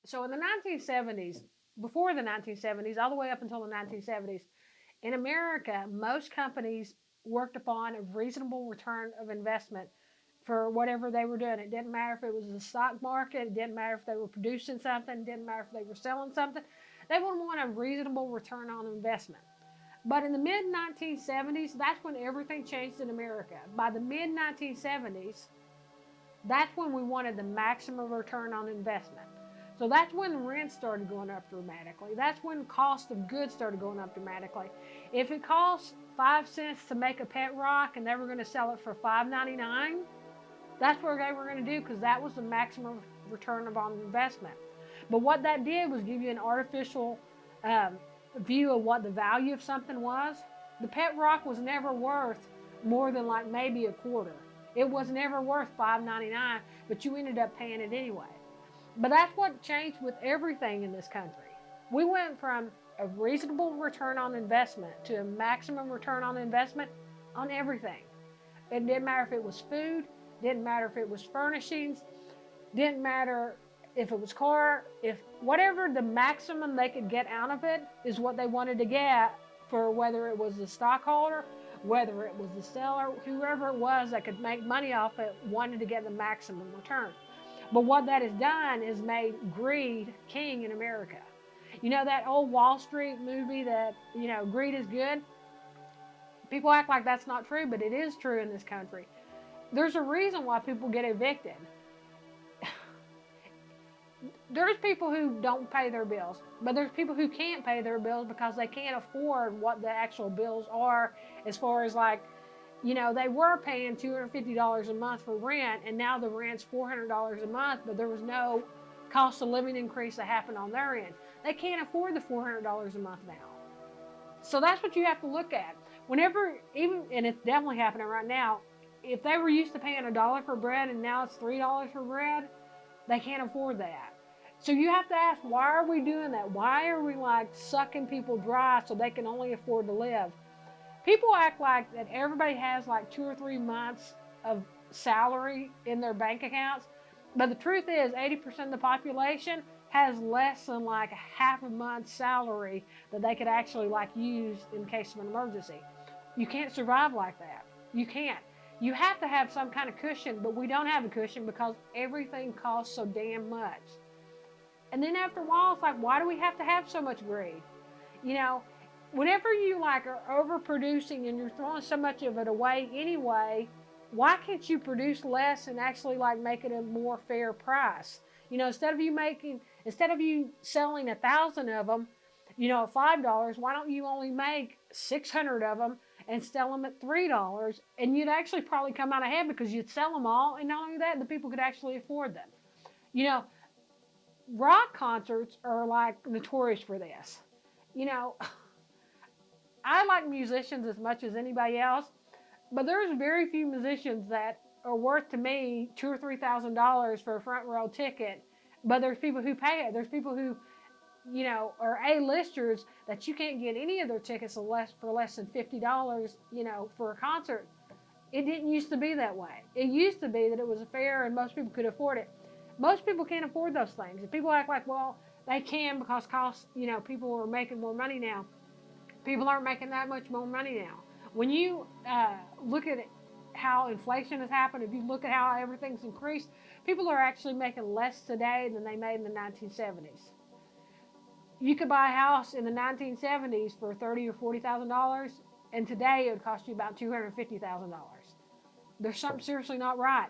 So in the 1970s, before the 1970s, all the way up until the 1970s, in America, most companies worked upon a reasonable return of investment for whatever they were doing. It didn't matter if it was the stock market, it didn't matter if they were producing something, it didn't matter if they were selling something. They would want a reasonable return on investment. But in the mid 1970s, that's when everything changed in America. By the mid 1970s, that's when we wanted the maximum return on investment. So that's when rent started going up dramatically. That's when cost of goods started going up dramatically. If it costs 5 cents to make a pet rock and they were going to sell it for $5.99, that's what they were going to do because that was the maximum return on investment. But what that did was give you an artificial view of what the value of something was. The pet rock was never worth more than like maybe a quarter. It was never worth $5.99, but you ended up paying it anyway. But that's what changed with everything in this country. We went from a reasonable return on investment to a maximum return on investment on everything. It didn't matter if it was food, didn't matter if it was furnishings, didn't matter if it was car, if whatever the maximum they could get out of it is what they wanted to get for whether it was the stockholder, whether it was the seller, whoever it was that could make money off it wanted to get the maximum return. But what that has done is made greed king in America. You know that old Wall Street movie that, greed is good? People act like that's not true, but it is true in this country. There's a reason why people get evicted. There's people who don't pay their bills, but there's people who can't pay their bills because they can't afford what the actual bills are as far as like, they were paying $250 a month for rent and now the rent's $400 a month, but there was no cost of living increase that happened on their end. They can't afford the $400 a month now. So that's what you have to look at. Whenever, even, and it's definitely happening right now, if they were used to paying $1 for bread and now it's $3 for bread, they can't afford that. So you have to ask, why are we doing that? Why are we like sucking people dry so they can only afford to live? People act like that everybody has like 2 or 3 months of salary in their bank accounts. But the truth is 80% of the population has less than like a half a month's salary that they could actually like use in case of an emergency. You can't survive like that. You can't. You have to have some kind of cushion, but we don't have a cushion because everything costs so damn much. And then after a while, it's like, why do we have to have so much greed? Whenever you like are overproducing and you're throwing so much of it away anyway, why can't you produce less and actually like make it a more fair price? Instead of you selling 1,000 of them, at $5, why don't you only make 600 of them and sell them at $3? And you'd actually probably come out ahead because you'd sell them all, and not only that, the people could actually afford them. You know, Rock concerts are like notorious for this. You know, I like musicians as much as anybody else, but there's very few musicians that are worth to me $2,000 or $3,000 for a front row ticket. But there's people who pay it. There's people who, are A-listers that you can't get any of their tickets for less than $50, for a concert. It didn't used to be that way. It used to be that it was fair and most people could afford it. Most people can't afford those things. And people act like, well, they can because people are making more money now. People aren't making that much more money now. When you look at how inflation has happened, if you look at how everything's increased, people are actually making less today than they made in the 1970s. You could buy a house in the 1970s for $30,000 or $40,000, and today it would cost you about $250,000. There's something seriously not right.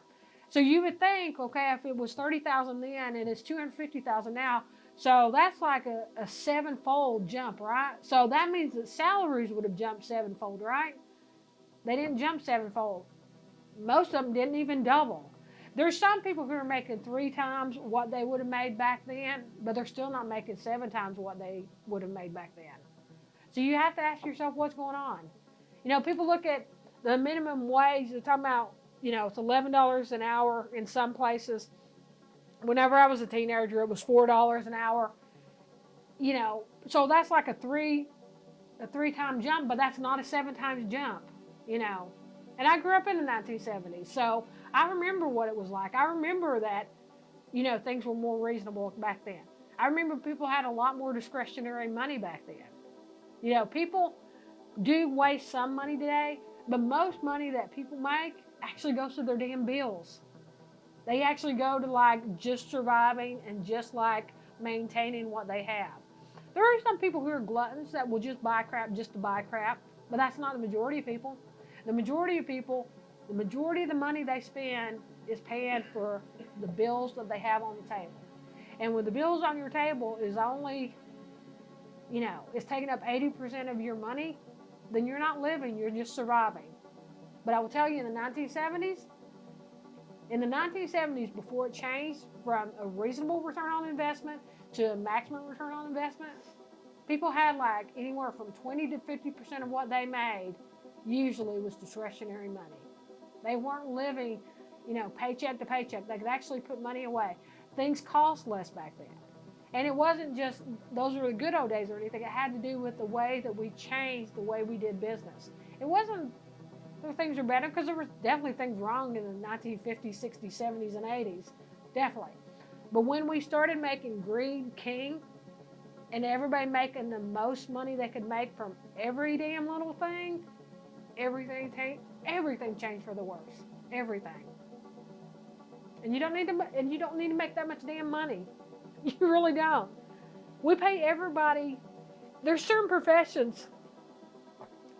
So you would think, okay, if it was $30,000 then and it's $250,000 now, so that's like a sevenfold jump, right? So that means that salaries would have jumped sevenfold, right? They didn't jump sevenfold. Most of them didn't even double. There's some people who are making 3 times what they would have made back then, but they're still not making 7 times what they would have made back then. So you have to ask yourself what's going on. People look at the minimum wage, they're talking about, it's $11 an hour in some places. Whenever I was a teenager, it was $4 an hour. So that's like a three time jump, but that's not a 7 times jump, And I grew up in the 1970s, so I remember what it was like. I remember that, things were more reasonable back then. I remember people had a lot more discretionary money back then. You know, people do waste some money today, but most money that people make actually goes to their damn bills. They actually go to like just surviving and just like maintaining what they have. There are some people who are gluttons that will just buy crap just to buy crap, but that's not the majority of people. The majority of people, the majority of the money they spend is paying for the bills that they have on the table. And when the bills on your table is only, it's taking up 80% of your money, then you're not living, you're just surviving. But I will tell you, in the 1970s, before it changed from a reasonable return on investment to a maximum return on investment, people had like anywhere from 20 to 50% of what they made usually was discretionary money. They weren't living, paycheck to paycheck. They could actually put money away. Things cost less back then. And it wasn't just those were the good old days or anything. It had to do with the way that we changed the way we did business. It wasn't that things were better, because there were definitely things wrong in the 1950s, 60s, 70s, and 80s. Definitely. But when we started making greed king and everybody making the most money they could make from every damn little thing, everything changed for the worse. Everything. And you don't need to make that much damn money. You really don't. We pay everybody. There's certain professions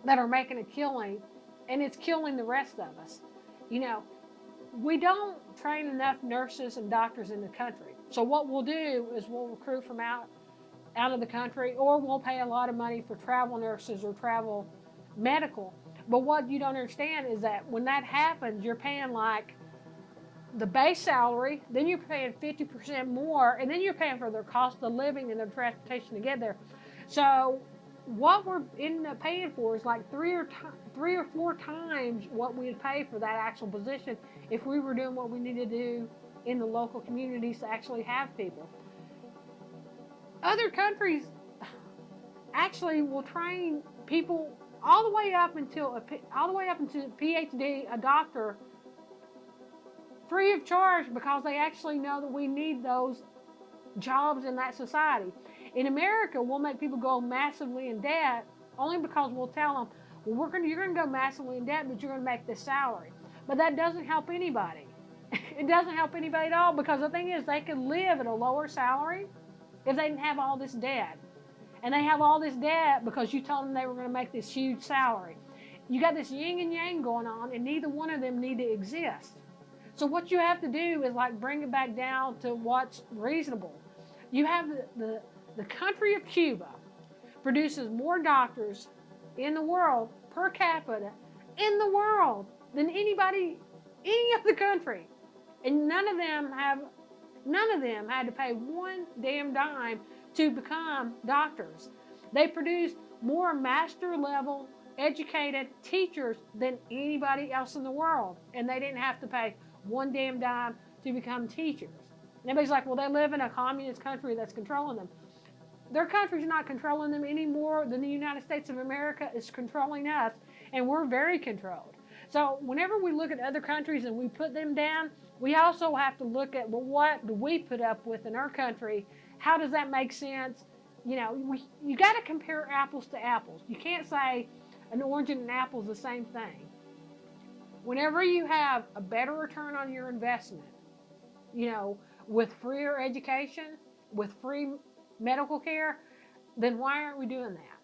that are making a killing, and it's killing the rest of us. We don't train enough nurses and doctors in the country. So what we'll do is we'll recruit from out of the country, or we'll pay a lot of money for travel nurses or travel medical. But what you don't understand is that when that happens, you're paying like the base salary, then you're paying 50% more, and then you're paying for their cost of living and their transportation to get there. So what we're ending up paying for is like three or four times what we'd pay for that actual position if we were doing what we need to do in the local communities to actually have people. Other countries actually will train people all the way up until PhD, a doctor, free of charge, because they actually know that we need those jobs in that society. In America, we'll make people go massively in debt only because we'll tell them, well, you're going to go massively in debt, but you're going to make this salary. But that doesn't help anybody. It doesn't help anybody at all, because the thing is, they could live at a lower salary if they didn't have all this debt. And they have all this debt because you told them they were going to make this huge salary. You got this yin and yang going on, and neither one of them need to exist. So what you have to do is like bring it back down to what's reasonable. You have the country of Cuba produces more doctors in the world per capita in the world than any other country. And none of them had to pay one damn dime to become doctors. They produce more master level educated teachers than anybody else in the world, and they didn't have to pay one damn dime to become teachers. And everybody's like, well, they live in a communist country that's controlling them. Their country's not controlling them any more than the United States of America is controlling us, and we're very controlled. So whenever we look at other countries and we put them down, we also have to look at, well, what do we put up with in our country? How does that make sense? You got to compare apples to apples. You can't say an orange and an apple is the same thing. Whenever you have a better return on your investment, with freer education, with free medical care, then why aren't we doing that?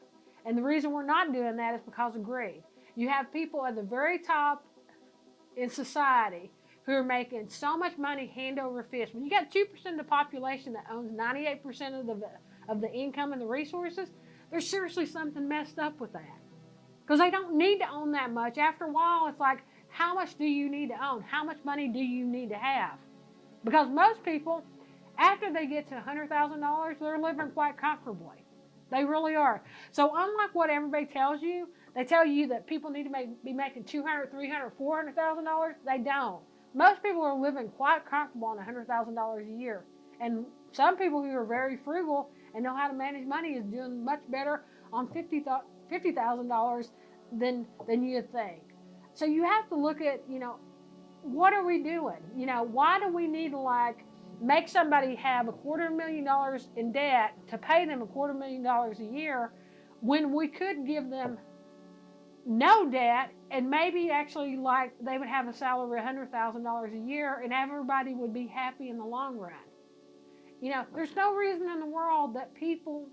And the reason we're not doing that is because of greed. You have people at the very top in society who are making so much money hand over fist. When you got 2% of the population that owns 98% of the income and the resources, there's seriously something messed up with that. Because they don't need to own that much. After a while, it's like, how much do you need to own? How much money do you need to have? Because most people, after they get to $100,000, they're living quite comfortably. They really are. So unlike what everybody tells you, they tell you that people need to be making $200,000, $300,000, $400,000. They don't. Most people are living quite comfortable on $100,000 a year. And some people who are very frugal and know how to manage money is doing much better on $50,000 than you'd think. So you have to look at, what are we doing? Why do we need to make somebody have $250,000 in debt to pay them $250,000 a year when we could give them no debt and maybe actually like they would have a salary of $100,000 a year and everybody would be happy in the long run. There's no reason in the world that people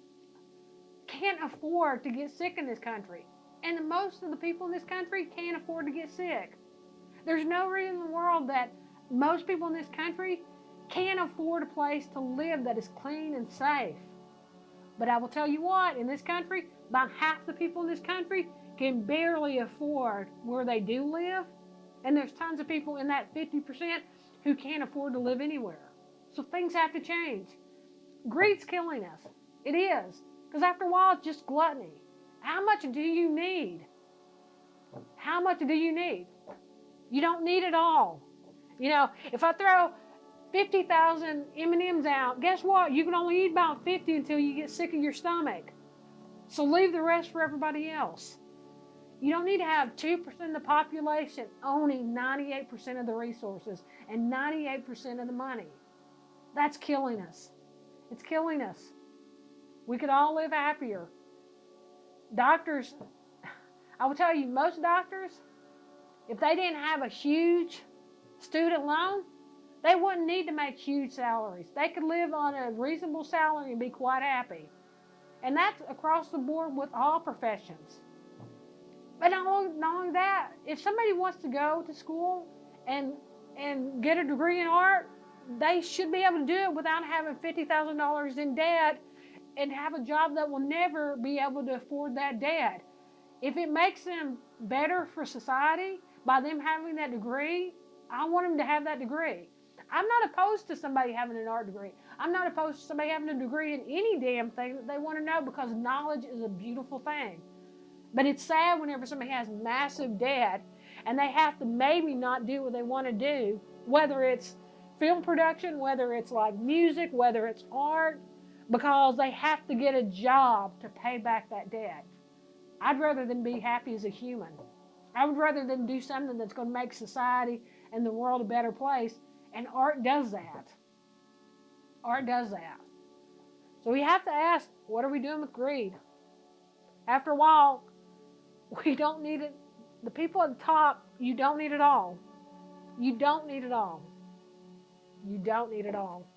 can't afford to get sick in this country. And most of the people in this country can't afford to get sick. There's no reason in the world that most people in this country can't afford a place to live that is clean and safe. But I will tell you what, in this country, about half the people in this country can barely afford where they do live. And there's tons of people in that 50% who can't afford to live anywhere. So things have to change. Greed's killing us. It is. Because after a while, it's just gluttony. How much do you need? How much do you need? You don't need it all. If I throw 50,000 M&Ms out, guess what? You can only eat about 50 until you get sick of your stomach. So leave the rest for everybody else. You don't need to have 2% of the population owning 98% of the resources and 98% of the money. That's killing us. It's killing us. We could all live happier. Doctors, I will tell you, most doctors, if they didn't have a huge student loan, they wouldn't need to make huge salaries. They could live on a reasonable salary and be quite happy. And that's across the board with all professions. But not only that, if somebody wants to go to school and get a degree in art, they should be able to do it without having $50,000 in debt and have a job that will never be able to afford that debt. If it makes them better for society by them having that degree, I want them to have that degree. I'm not opposed to somebody having an art degree. I'm not opposed to somebody having a degree in any damn thing that they want to know, because knowledge is a beautiful thing. But it's sad whenever somebody has massive debt and they have to maybe not do what they want to do, whether it's film production, whether it's like music, whether it's art, because they have to get a job to pay back that debt. I'd rather them be happy as a human. I would rather them do something that's going to make society and the world a better place, and art does that. Art does that. So we have to ask, what are we doing with greed? After a while, we don't need it. The people at the top, you don't need it all. You don't need it all. You don't need it all.